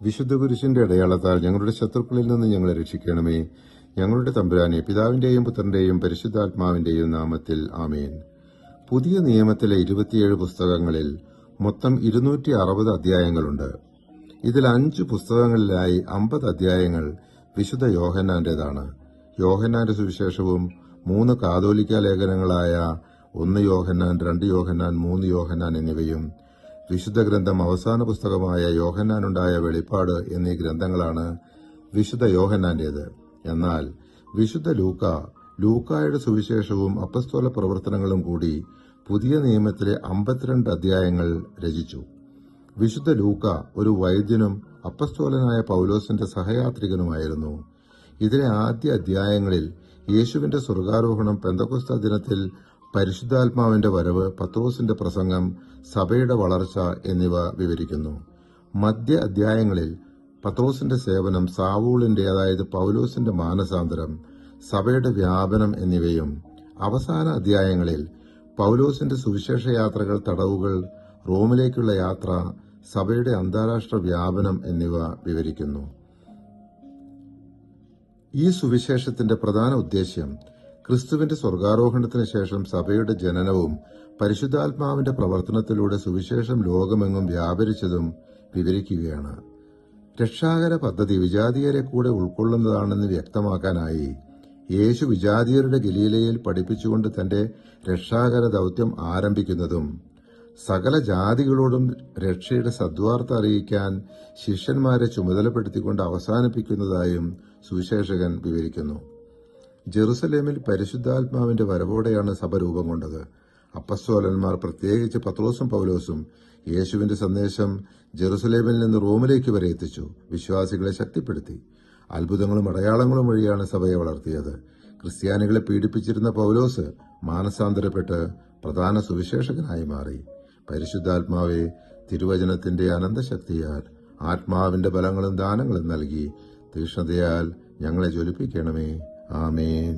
വിശുദ്ധ കുരിശിന്റെ അടയാളത്താൽ ഞങ്ങളുടെ ശത്രുക്കളിൽ നിന്ന് ഞങ്ങളെ രക്ഷിക്കണമേ. ഞങ്ങളുടെ തമ്പുരാനെ, പിതാവിന്റെയും പുത്രന്റെയും പരിശുദ്ധാത്മാവിന്റെയും നാമത്തിൽ ആമേൻ. പുതിയ നിയമത്തിലെ 27 പുസ്തകങ്ങളിൽ മൊത്തം 260 അധ്യായങ്ങളുണ്ട്. ഇതിൽ 5 പുസ്തകങ്ങളിലായി 50 അധ്യായങ്ങൾ വിശുദ്ധ യോഹന്നാന്റേതാണ്. യോഹന്നാന്റെ സുവിശേഷവും 3 കാതോലിക്ക ലേഖനങ്ങളായ 1 യോഹന്നാൻ, 2 യോഹന്നാൻ, 3 യോഹന്നാൻ എന്നിവയും വിശുദ്ധ ഗ്രന്ഥം അവസാന പുസ്തകമായ യോഹന്നാനുണ്ടായ വെളിപ്പാട് എന്നീ ഗ്രന്ഥങ്ങളാണ് വിശുദ്ധ യോഹന്നാന്റേത്. എന്നാൽ വിശുദ്ധ ലൂക്കായുടെ സുവിശേഷവും അപ്പസ്തോല പ്രവർത്തനങ്ങളും കൂടി പുതിയ നിയമത്തിലെ 52 അധ്യായങ്ങൾ രചിച്ചു. വിശുദ്ധ ലൂക്ക ഒരു വൈദ്യനും അപ്പസ്തോലനായ പൌലോസിന്റെ സഹയാത്രികനുമായിരുന്നു. ഇതിലെ ആദ്യ അധ്യായങ്ങളിൽ യേശുവിന്റെ സ്വർഗാരോഹണം, പെന്തക്കോസ്ത ദിനത്തിൽ പരിശുദ്ധാത്മാവിന്റെ വരവ്, പത്രോസിന്റെ പ്രസംഗം, സഭയുടെ വളർച്ച എന്നിവ വിവരിക്കുന്നു. മധ്യ അധ്യായങ്ങളിൽ പത്രോസിന്റെ സേവനം, സാവൂളിന്റെ അതായത് പൌലോസിന്റെ മാനസാന്തരം, സഭയുടെ വ്യാപനം എന്നിവയും, അവസാന അധ്യായങ്ങളിൽ പൌലോസിന്റെ സുവിശേഷ യാത്രകൾ, തടവുകൾ, റോമിലേക്കുള്ള യാത്ര, സഭയുടെ അന്താരാഷ്ട്ര വ്യാപനം എന്നിവ വിവരിക്കുന്നു. ഈ സുവിശേഷത്തിന്റെ പ്രധാന ഉദ്ദേശ്യം ക്രിസ്തുവിന്റെ സ്വർഗാരോഹണത്തിന് ശേഷം സഭയുടെ ജനനവും പരിശുദ്ധാത്മാവിന്റെ പ്രവർത്തനത്തിലൂടെ സുവിശേഷം ലോകമെങ്ങും വ്യാപരിച്ചതും വിവരിക്കുകയാണ്. രക്ഷാകര പദ്ധതി വിജാതീയരെ കൂടെ ഉൾക്കൊള്ളുന്നതാണെന്ന് വ്യക്തമാക്കാനായി യേശു വിജാതീയരുടെ ഗലീലയിൽ പഠിപ്പിച്ചുകൊണ്ട് തന്റെ രക്ഷാകര ദൌത്യം ആരംഭിക്കുന്നതും, സകല ജാതികളോടും രക്ഷയുടെ സദ്വാർത്ത അറിയിക്കാൻ ശിഷ്യന്മാരെ ചുമതലപ്പെടുത്തിക്കൊണ്ട് അവസാനിപ്പിക്കുന്നതായും സുവിശേഷകൻ വിവരിക്കുന്നു. ജെറുസലേമിൽ പരിശുദ്ധാത്മാവിന്റെ വരവോടെയാണ് സഭ രൂപം കൊണ്ടത്. അപ്പസ്തോലന്മാർ, പ്രത്യേകിച്ച് പത്രോസും പൌലോസും, യേശുവിന്റെ സന്ദേശം ജെറുസലേമിൽ നിന്ന് റോമിലേക്ക് വരെ എത്തിച്ചു. വിശ്വാസികളെ ശക്തിപ്പെടുത്തി. അത്ഭുതങ്ങളും അടയാളങ്ങളും വഴിയാണ് സഭയെ വളർത്തിയത്. ക്രിസ്ത്യാനികളെ പീഡിപ്പിച്ചിരുന്ന പൌലോസ് മാനസാന്തരപ്പെട്ട് പ്രധാന സുവിശേഷകനായി മാറി. പരിശുദ്ധാത്മാവെ, തിരുവചനത്തിന്റെ അനന്തശക്തിയാൽ ആത്മാവിന്റെ ബലങ്ങളും ദാനങ്ങളും നൽകി തീക്ഷ്ണതയാൽ ഞങ്ങളെ ജ്വലിപ്പിക്കണമേ. ആമേൻ.